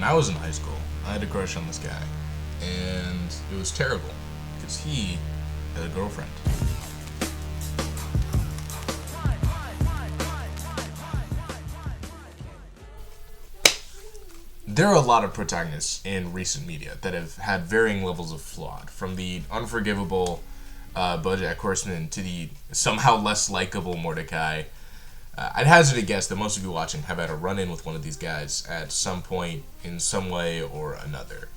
when I was in high school, I had a crush on this guy, and it was terrible because he had a girlfriend. There are a lot of protagonists in recent media that have had varying levels of flawed, from the unforgivable BoJack Horseman to the somehow less likable Mordecai. I'd hazard a guess that most of you watching have had a run-in with one of these guys at some point in some way or another.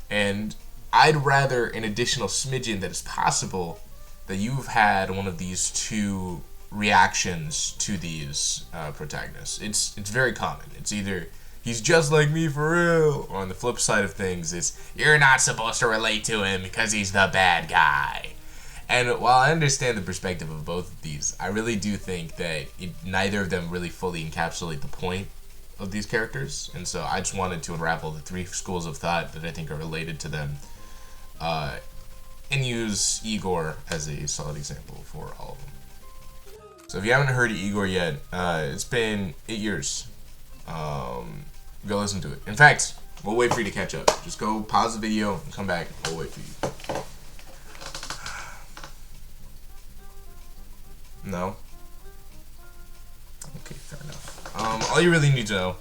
And I'd rather an additional smidgen that is possible that you've had one of these two reactions to these protagonists. It's very common. It's either he's just like me for real, or on the flip side of things, it's you're not supposed to relate to him because he's the bad guy. And while I understand the perspective of both of these, I really do think that neither of them really fully encapsulate the point of these characters. And so I just wanted to unravel the three schools of thought that I think are related to them, and use Igor as a solid example for all of them. So if you haven't heard of Igor yet, it's been 8 years. Go listen to it. In fact, we'll wait for you to catch up. Just go pause the video and come back. We'll wait for you. No? Okay, fair enough. All you really need to know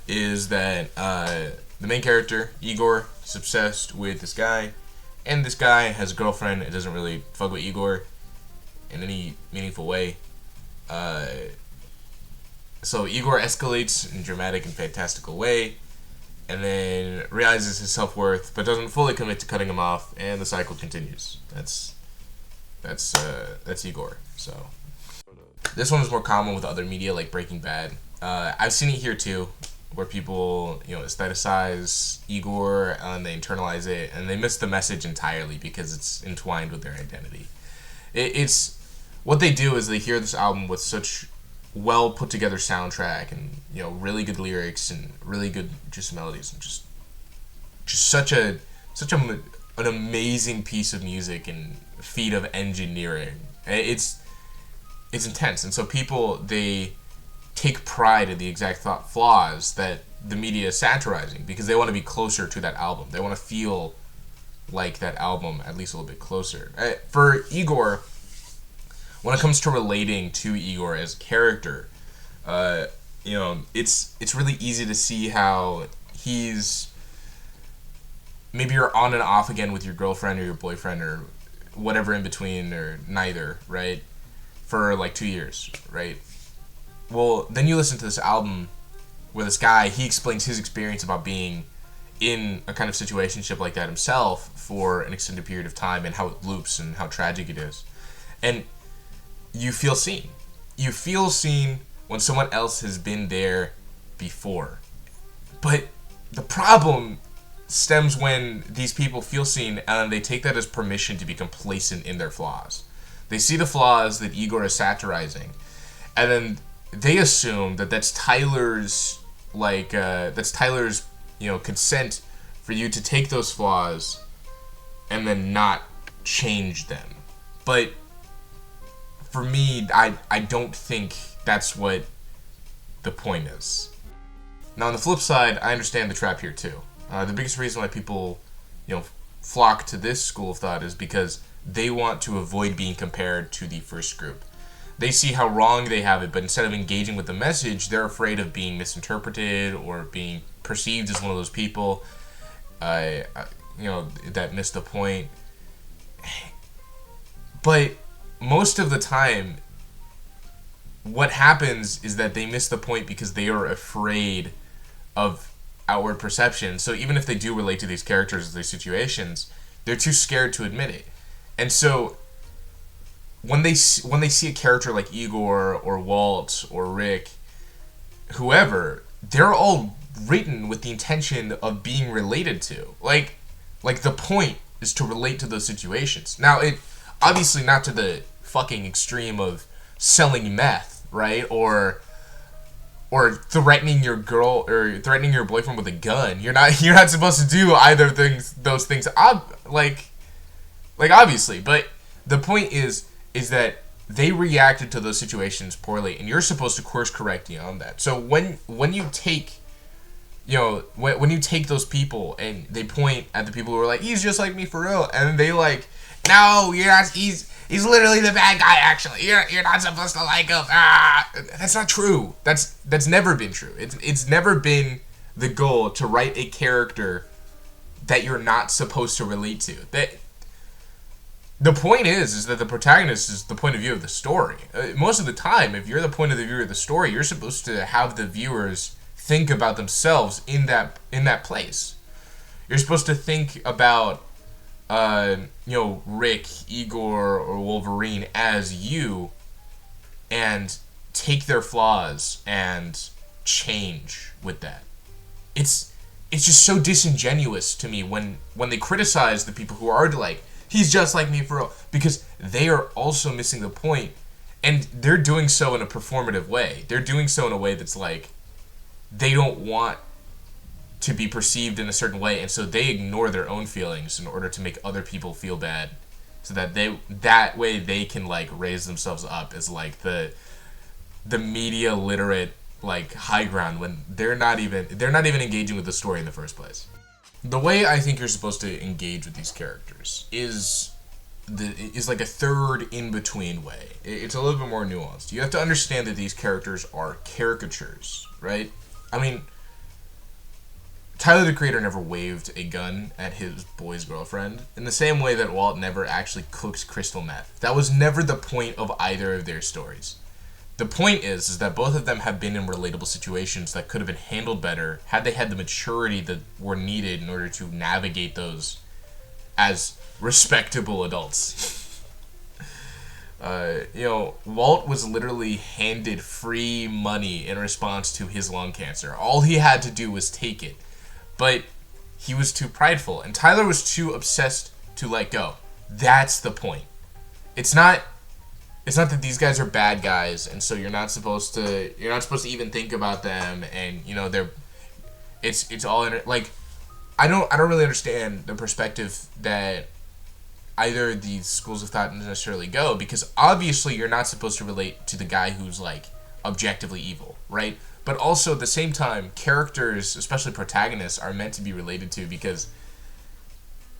is that the main character, Igor, is obsessed with this guy, and this guy has a girlfriend and doesn't really fuck with Igor in any meaningful way. So Igor escalates in a dramatic and fantastical way, and then realizes his self-worth, but doesn't fully commit to cutting him off, and the cycle continues. That's Igor. So this one is more common with other media like Breaking Bad. I've seen it here too, where people aestheticize Igor and they internalize it, and they miss the message entirely because it's entwined with their identity. It's what they do is they hear this album with such well put together soundtrack and really good lyrics and really good just melodies and just such an amazing piece of music and feat of engineering. It's intense, and so people, they take pride in the exact thought flaws that the media is satirizing because they want to be closer to that album. They want to feel like that album at least a little bit closer. For Igor, when it comes to relating to Igor as a character, it's really easy to see how he's, maybe you're on and off again with your girlfriend or your boyfriend or whatever in between or neither, right? For like 2 years, right? Well, then you listen to this album where this guy, he explains his experience about being in a kind of situationship like that himself for an extended period of time and how it loops and how tragic it is. And you feel seen. You feel seen when someone else has been there before. But the problem stems when these people feel seen and they take that as permission to be complacent in their flaws. They see the flaws that Igor is satirizing, and then they assume that that's Tyler's consent for you to take those flaws and then not change them. But for me, I don't think that's what the point is. Now, on the flip side, I understand the trap here too. The biggest reason why people, flock to this school of thought is because they want to avoid being compared to the first group. They see how wrong they have it, but instead of engaging with the message, they're afraid of being misinterpreted or being perceived as one of those people, that missed the point. But most of the time, what happens is that they miss the point because they are afraid of outward perception. So even if they do relate to these characters, these situations, they're too scared to admit it. And so when they see a character like Igor or Walt or Rick, whoever, they're all written with the intention of being related to. Like the point is to relate to those situations. Now, it obviously not to the fucking extreme of selling meth, right? Or threatening your girl or threatening your boyfriend with a gun. You're not supposed to do either of those things. Obviously, but the point is that they reacted to those situations poorly, and you're supposed to course correct on that. So when you take when you take those people and they point at the people who are like, he's just like me for real, and then they like, no, you're not. He's literally the bad guy. Actually, you're not supposed to like him. Ah, that's not true. That's never been true. It's never been the goal to write a character that you're not supposed to relate to. That the point is that the protagonist is the point of view of the story. Most of the time, if you're the point of the view of the story, you're supposed to have the viewers think about themselves in that place. You're supposed to think about Rick, Igor, or Wolverine as you, and take their flaws and change with that. It's just so disingenuous to me when they criticize the people who are like, he's just like me for real, because they are also missing the point, and they're doing so in a performative way. They're doing so in a way that's like, they don't want to be perceived in a certain way, and so they ignore their own feelings in order to make other people feel bad, so that that way they can like raise themselves up as like the media literate like high ground when they're not even engaging with the story in the first place. The way I think you're supposed to engage with these characters is like a third in between way. It's a little bit more nuanced. You have to understand that these characters are caricatures, right? I mean, Tyler the Creator never waved a gun at his boy's girlfriend in the same way that Walt never actually cooks crystal meth. That was never the point of either of their stories. The point is that both of them have been in relatable situations that could have been handled better had they had the maturity that were needed in order to navigate those as respectable adults. Walt was literally handed free money in response to his lung cancer. All he had to do was take it. But he was too prideful, and Tyler was too obsessed to let go. That's the point. It's not that these guys are bad guys, and so you're not supposed to even think about them, and it's all in like, I don't really understand the perspective that either of these schools of thought necessarily go, because obviously you're not supposed to relate to the guy who's like objectively evil, right? But also at the same time, characters, especially protagonists, are meant to be related to, because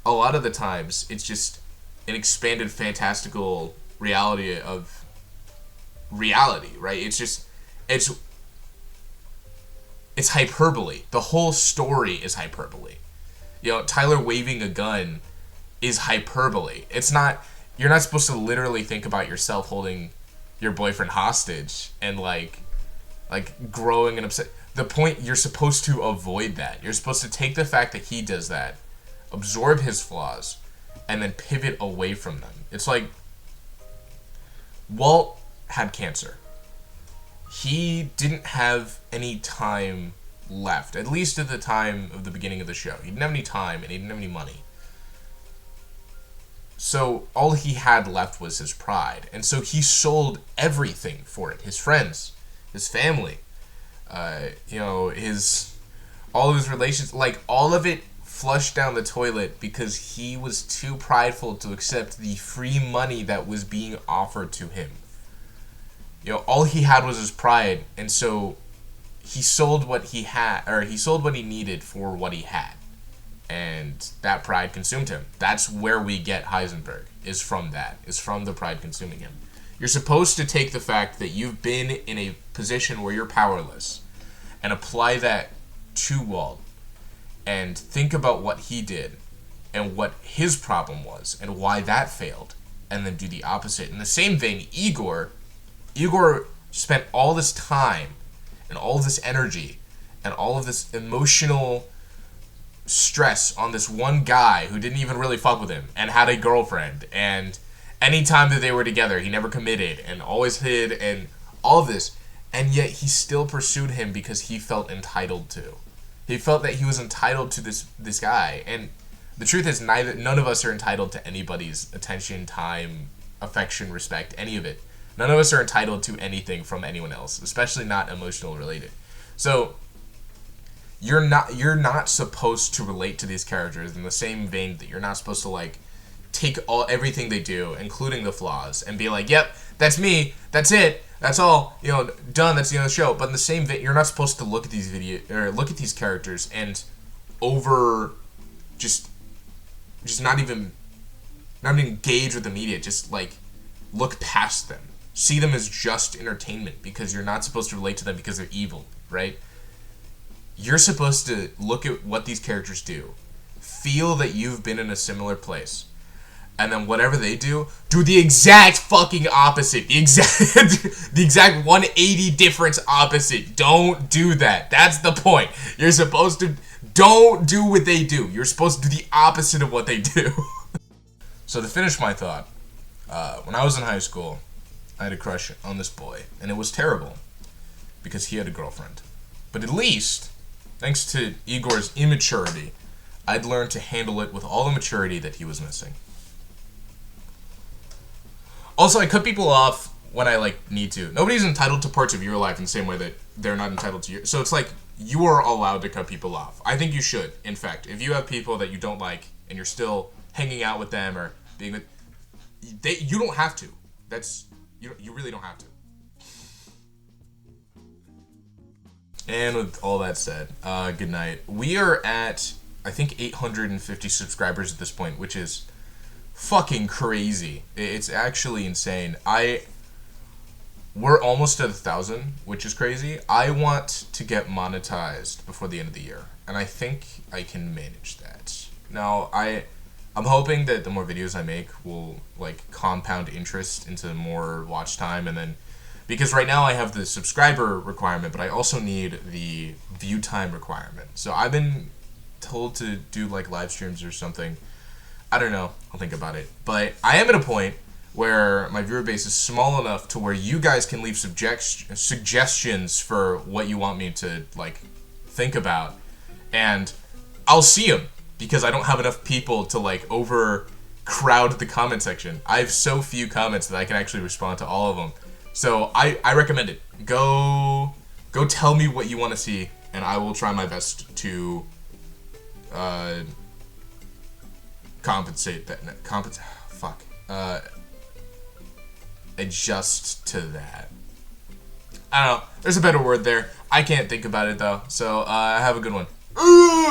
a lot of the times it's just an expanded fantastical reality of reality, right? It's hyperbole. The whole story is hyperbole. Tyler waving a gun is hyperbole. You're not supposed to literally think about yourself holding your boyfriend hostage and like growing and upset. The point, you're supposed to avoid that. You're supposed to take the fact that he does that, absorb his flaws, and then pivot away from them. It's like Walt had cancer. He didn't have any time left, at least at the time of the beginning of the show. He didn't have any time, and he didn't have any money. So all he had left was his pride, and so he sold everything for it. His friends, his family, all of his relations, like all of it flushed down the toilet because he was too prideful to accept the free money that was being offered to him. All he had was his pride, and so he sold what he had, or he sold what he needed for what he had, and that pride consumed him. That's where we get Heisenberg, is from the pride consuming him. You're supposed to take the fact that you've been in a position where you're powerless and apply that to Walt and think about what he did and what his problem was and why that failed, and then do the opposite. In the same vein, Igor spent all this time and all of this energy and all of this emotional stress on this one guy who didn't even really fuck with him and had a girlfriend, and any time that they were together he never committed and always hid and all of this, and yet he still pursued him because he felt entitled to. He felt that he was entitled to this guy, and the truth is none of us are entitled to anybody's attention, time, affection, respect, any of it. None of us are entitled to anything from anyone else, especially not emotional related. So you're not supposed to relate to these characters in the same vein that you're not supposed to like take everything they do, including the flaws, and be like, yep, that's me, that's it, That's all, done. That's the end of the show. But in the same vein, you're not supposed to look at these look at these characters and over, just, not even engage with the media. Just like look past them. See them as just entertainment because you're not supposed to relate to them because they're evil, right? You're supposed to look at what these characters do, feel that you've been in a similar place, and then whatever they do the exact fucking opposite. The exact 180 difference opposite. Don't do that. That's the point. You're supposed to don't do what they do. You're supposed to do the opposite of what they do. So to finish my thought, when I was in high school, I had a crush on this boy, and it was terrible because he had a girlfriend. But at least, thanks to Igor's immaturity, I'd learned to handle it with all the maturity that he was missing. Also, I cut people off when I need to. Nobody's entitled to parts of your life in the same way that they're not entitled to yours. So it's like you are allowed to cut people off. I think you should. In fact, if you have people that you don't like and you're still hanging out with them or being with, you don't have to. You really don't have to. And with all that said, good night. We are at, I think, 850 subscribers at this point, which is fucking crazy. It's actually insane. We're almost at 1,000, which is crazy. I want to get monetized before the end of the year, and I think I can manage that. Now, I'm hoping that the more videos I make will compound interest into more watch time, and then because right now I have the subscriber requirement, but I also need the view time requirement. So I've been told to do live streams or something. I don't know. I'll think about it. But I am at a point where my viewer base is small enough to where you guys can leave suggestions for what you want me to think about, and I'll see them because I don't have enough people to overcrowd the comment section. I have so few comments that I can actually respond to all of them. So I recommend it. Go tell me what you want to see, and I will try my best to adjust to that. I don't know. There's a better word there. I can't think about it though. So have a good one.